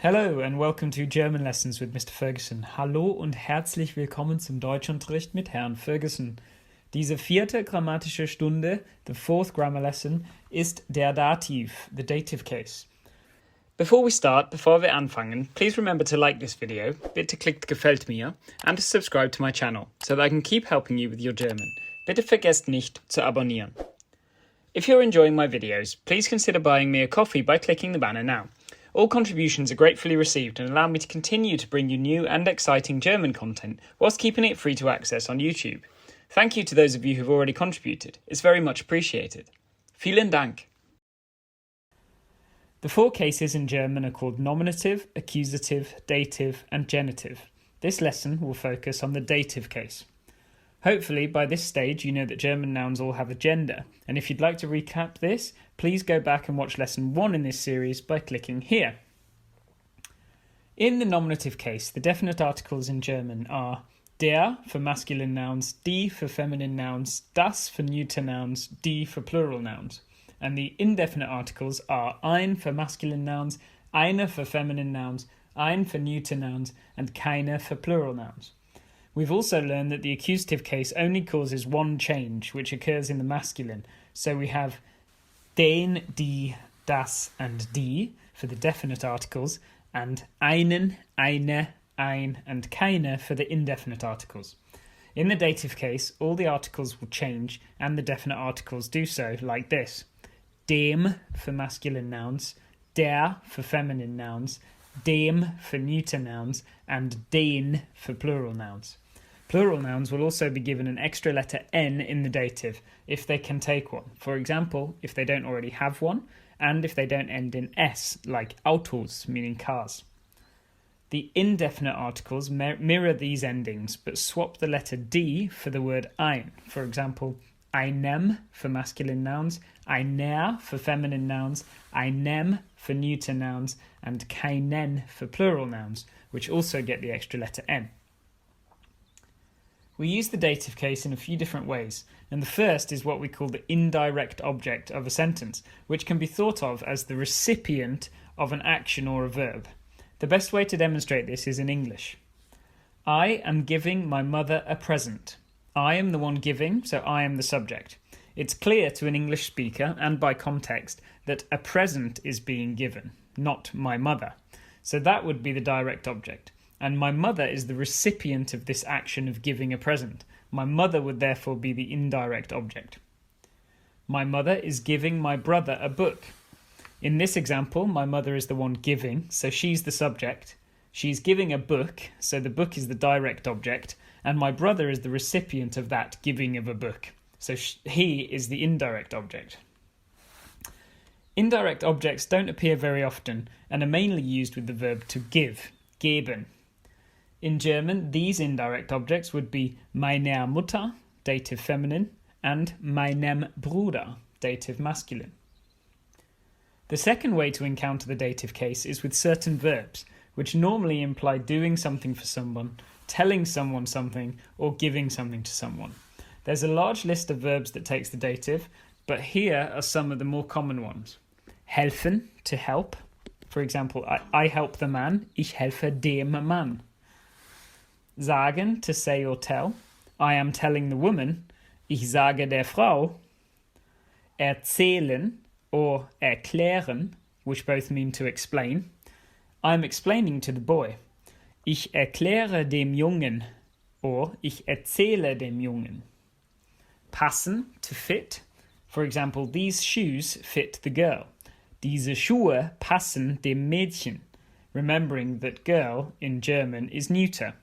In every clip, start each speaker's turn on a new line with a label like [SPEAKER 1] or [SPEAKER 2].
[SPEAKER 1] Hello and welcome to German Lessons with Mr. Ferguson. Hallo und herzlich willkommen zum Deutschunterricht mit Herrn Ferguson. Diese vierte grammatische Stunde, the fourth grammar lesson, ist der Dativ, the dative case. Before wir anfangen, please remember to like this video, bitte klickt Gefällt mir, and to subscribe to my channel, so that I can keep helping you with your German. Bitte vergesst nicht zu abonnieren. If you're enjoying my videos, please consider buying me a coffee by clicking the banner now. All contributions are gratefully received and allow me to continue to bring you new and exciting German content whilst keeping it free to access on YouTube. Thank you to those of you who've already contributed. It's very much appreciated. Vielen Dank. The four cases in German are called nominative, accusative, dative and genitive. This lesson will focus on the dative case. Hopefully, by this stage, you know that German nouns all have a gender, and if you'd like to recap this, please go back and watch lesson 1 in this series by clicking here. In the nominative case, the definite articles in German are der for masculine nouns, die for feminine nouns, das for neuter nouns, die for plural nouns. And the indefinite articles are ein for masculine nouns, eine for feminine nouns, ein for neuter nouns, and keine for plural nouns. We've also learned that the accusative case only causes one change, which occurs in the masculine. So we have den, die, das, and die for the definite articles, and einen, eine, ein, and keine for the indefinite articles. In the dative case, all the articles will change, and the definite articles do so, like this. Dem for masculine nouns, der for feminine nouns, dem for neuter nouns, and den for plural nouns. Plural nouns will also be given an extra letter N in the dative if they can take one. For example, if they don't already have one, and if they don't end in S, like Autos, meaning cars. The indefinite articles mirror these endings, but swap the letter D for the word ein. For example, einem for masculine nouns, einer for feminine nouns, einem for neuter nouns, and keinen for plural nouns, which also get the extra letter N. We use the dative case in a few different ways, and the first is what we call the indirect object of a sentence, which can be thought of as the recipient of an action or a verb. The best way to demonstrate this is in English. I am giving my mother a present. I am the one giving, so I am the subject. It's clear to an English speaker, and by context, that a present is being given, not my mother. So that would be the direct object. And my mother is the recipient of this action of giving a present. My mother would therefore be the indirect object. My mother is giving my brother a book. In this example, my mother is the one giving, so she's the subject. She's giving a book, so the book is the direct object, and my brother is the recipient of that giving of a book, so he is the indirect object. Indirect objects don't appear very often and are mainly used with the verb to give, geben. In German, these indirect objects would be meiner Mutter, dative feminine, and meinem Bruder, dative masculine. The second way to encounter the dative case is with certain verbs, which normally imply doing something for someone, telling someone something, or giving something to someone. There's a large list of verbs that takes the dative, but here are some of the more common ones. Helfen, to help. For example, I help the man, ich helfe dem Mann. Sagen, to say or tell. I am telling the woman, ich sage der Frau. Erzählen or erklären, which both mean to explain. I'm explaining to the boy. Ich erkläre dem Jungen or ich erzähle dem Jungen. Passen, to fit. For example, these shoes fit the girl. Diese Schuhe passen dem Mädchen. Remembering that girl in German is neuter.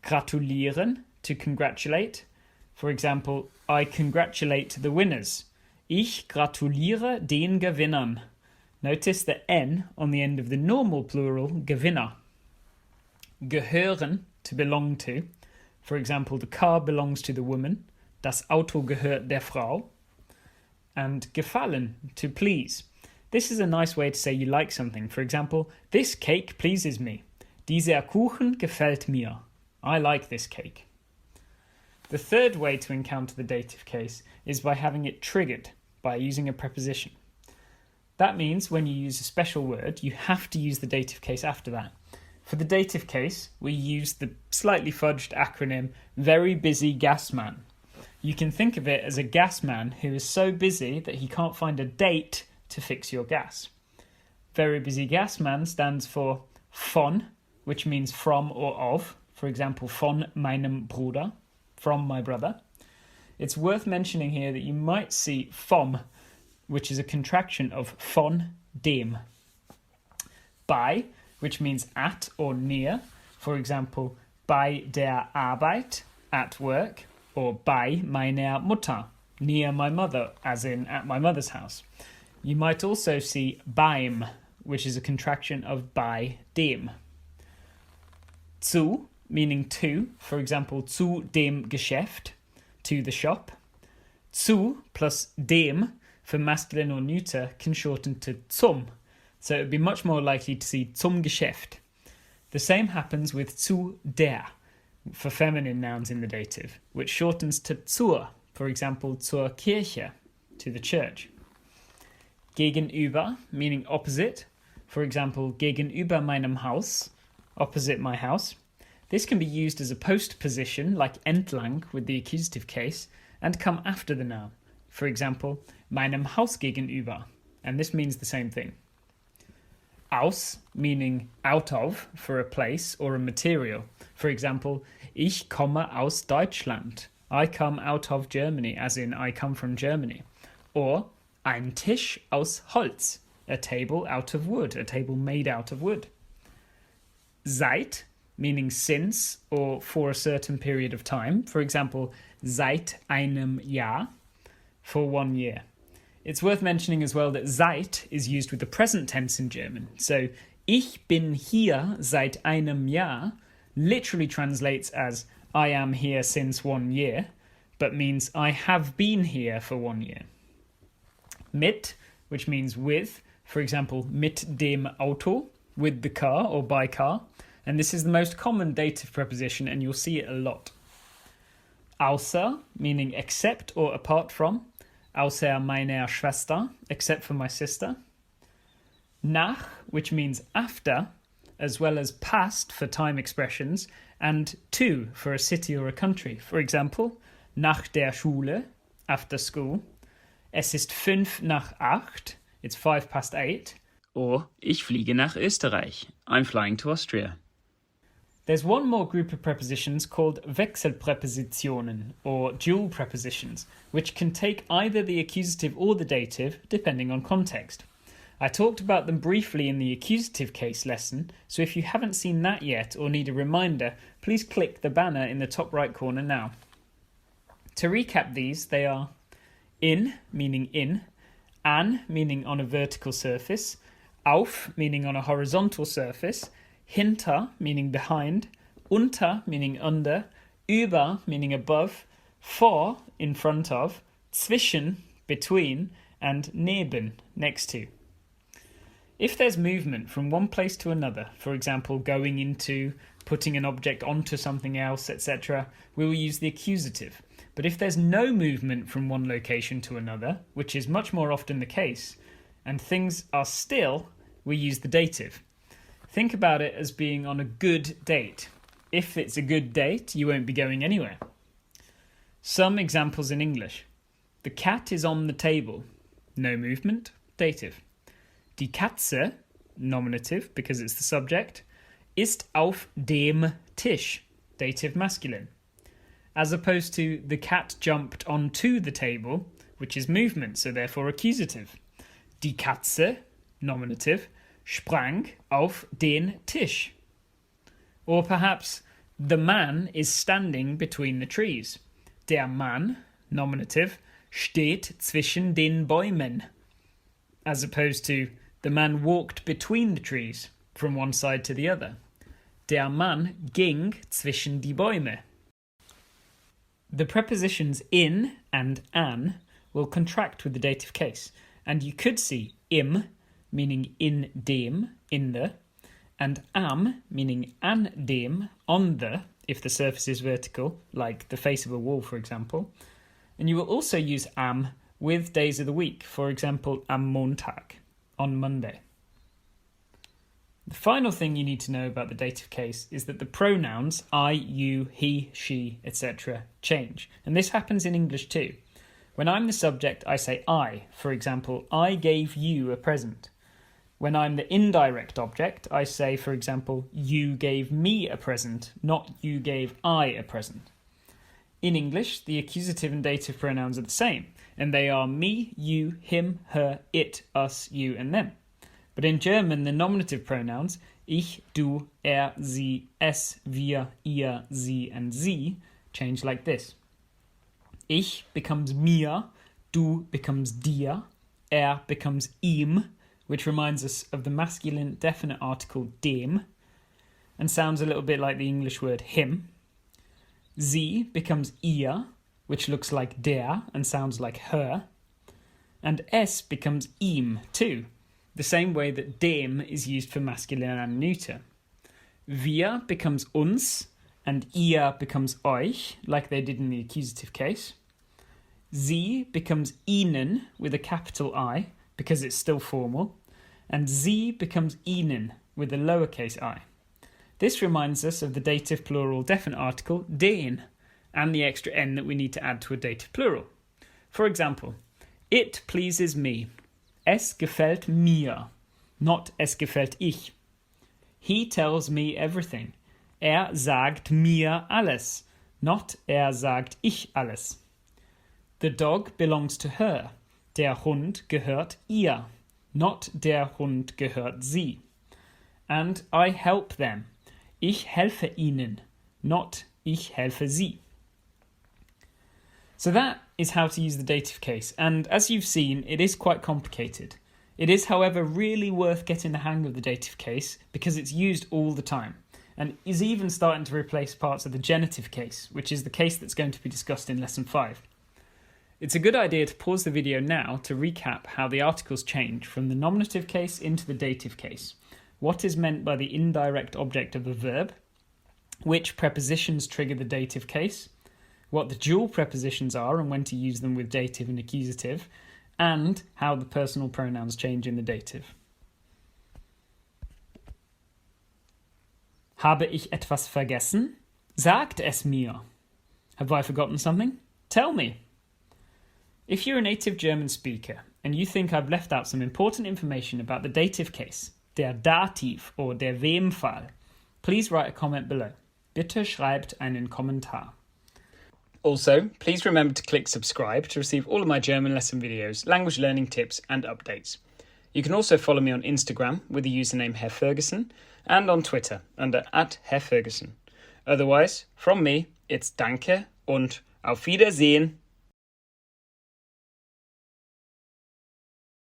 [SPEAKER 1] Gratulieren, to congratulate. For example, I congratulate the winners. Ich gratuliere den Gewinnern. Notice the N on the end of the normal plural, Gewinner. Gehören, to belong to. For example, the car belongs to the woman. Das Auto gehört der Frau. And gefallen, to please. This is a nice way to say you like something. For example, this cake pleases me. Dieser Kuchen gefällt mir. I like this cake. The third way to encounter the dative case is by having it triggered, by using a preposition. That means when you use a special word, you have to use the dative case after that. For the dative case, we use the slightly fudged acronym Very Busy Gas Man. You can think of it as a gas man who is so busy that he can't find a date to fix your gas. Very Busy Gas Man stands for von, which means from or of. For example, von meinem Bruder, from my brother. It's worth mentioning here that you might see vom, which is a contraction of von dem. Bei, which means at or near. For example, bei der Arbeit, at work, or bei meiner Mutter, near my mother, as in at my mother's house. You might also see beim, which is a contraction of bei dem. Zu, meaning to, for example, zu dem Geschäft, to the shop. Zu plus dem for masculine or neuter can shorten to zum, so it would be much more likely to see zum Geschäft. The same happens with zu der for feminine nouns in the dative, which shortens to zur, for example, zur Kirche, to the church. Gegenüber, meaning opposite, for example, gegenüber meinem Haus, opposite my house. This can be used as a postposition, like entlang with the accusative case, and come after the noun. For example, meinem Haus gegenüber, and this means the same thing. Aus, meaning out of, for a place or a material. For example, ich komme aus Deutschland. I come out of Germany, as in I come from Germany. Or ein Tisch aus Holz, a table out of wood, a table made out of wood. Seit, meaning since or for a certain period of time. For example, seit einem Jahr, for 1 year. It's worth mentioning as well that seit is used with the present tense in German. So, ich bin hier seit einem Jahr literally translates as I am here since 1 year, but means I have been here for 1 year. Mit, which means with, for example, mit dem Auto, with the car or by car, and this is the most common dative preposition and you'll see it a lot. Außer, meaning except or apart from, außer meiner Schwester, except for my sister. Nach, which means after, as well as past for time expressions, and to for a city or a country. For example, nach der Schule, after school. Es ist 7:05, it's 8:05. Or, ich fliege nach Österreich, I'm flying to Austria. There's one more group of prepositions called Wechselpräpositionen, or dual prepositions, which can take either the accusative or the dative, depending on context. I talked about them briefly in the accusative case lesson, so if you haven't seen that yet or need a reminder, please click the banner in the top right corner now. To recap these, they are in, meaning in, an, meaning on a vertical surface, auf, meaning on a horizontal surface, hinter, meaning behind, unter, meaning under, über, meaning above, vor, in front of, zwischen, between, and neben, next to. If there's movement from one place to another, for example, going into, putting an object onto something else, etc., we will use the accusative. But if there's no movement from one location to another, which is much more often the case, and things are still, we use the dative. Think about it as being on a good date. If it's a good date, you won't be going anywhere. Some examples in English. The cat is on the table. No movement, dative. Die Katze, nominative because it's the subject, ist auf dem Tisch, dative masculine. As opposed to the cat jumped onto the table, which is movement, so therefore accusative. Die Katze, nominative, sprang auf den Tisch. Or perhaps, the man is standing between the trees. Der Mann, nominative, steht zwischen den Bäumen. As opposed to, the man walked between the trees, from one side to the other. Der Mann ging zwischen die Bäume. The prepositions in and an will contract with the dative case, and you could see im, meaning in dem, in the, and am, meaning an dem, on the, if the surface is vertical, like the face of a wall, for example. And you will also use am with days of the week, for example, am Montag, on Monday. The final thing you need to know about the dative case is that the pronouns I, you, he, she, etc. change. And this happens in English too. When I'm the subject, I say I. For example, I gave you a present. When I'm the indirect object, I say, for example, you gave me a present, not you gave I a present. In English, the accusative and dative pronouns are the same, and they are me, you, him, her, it, us, you, and them. But in German, the nominative pronouns, ich, du, sie, es, wir, ihr, sie, and sie, change like this. Ich becomes mir, du becomes dir, becomes ihm, which reminds us of the masculine definite article dem, and sounds a little bit like the English word him. Sie becomes ihr, which looks like der and sounds like her. And es becomes ihm too, the same way that dem is used for masculine and neuter. Wir becomes uns, and ihr becomes euch, like they did in the accusative case. Sie becomes ihnen with a capital I, because it's still formal, and sie becomes ihnen with a lowercase I. This reminds us of the dative plural definite article den, and the extra n that we need to add to a dative plural. For example, it pleases me. Es gefällt mir, not es gefällt ich. He tells me everything. Sagt mir alles, not sagt ich alles. The dog belongs to her. Der Hund gehört ihr, not der Hund gehört sie. And I help them. Ich helfe ihnen, not ich helfe sie. So that is how to use the dative case, and as you've seen, it is quite complicated. It is, however, really worth getting the hang of the dative case because it's used all the time, and is even starting to replace parts of the genitive case, which is the case that's going to be discussed in Lesson 5. It's a good idea to pause the video now to recap how the articles change from the nominative case into the dative case, what is meant by the indirect object of a verb, which prepositions trigger the dative case, what the dual prepositions are and when to use them with dative and accusative, and how the personal pronouns change in the dative. Habe ich etwas vergessen? Sagt es mir. Have I forgotten something? Tell me. If you're a native German speaker and you think I've left out some important information about the dative case, der Dativ or der Wem-Fall, please write a comment below. Bitte schreibt einen Kommentar. Also, please remember to click subscribe to receive all of my German lesson videos, language learning tips and updates. You can also follow me on Instagram with the username Herr Ferguson and on Twitter under @Herr Ferguson. Otherwise, from me, it's Danke und auf Wiedersehen.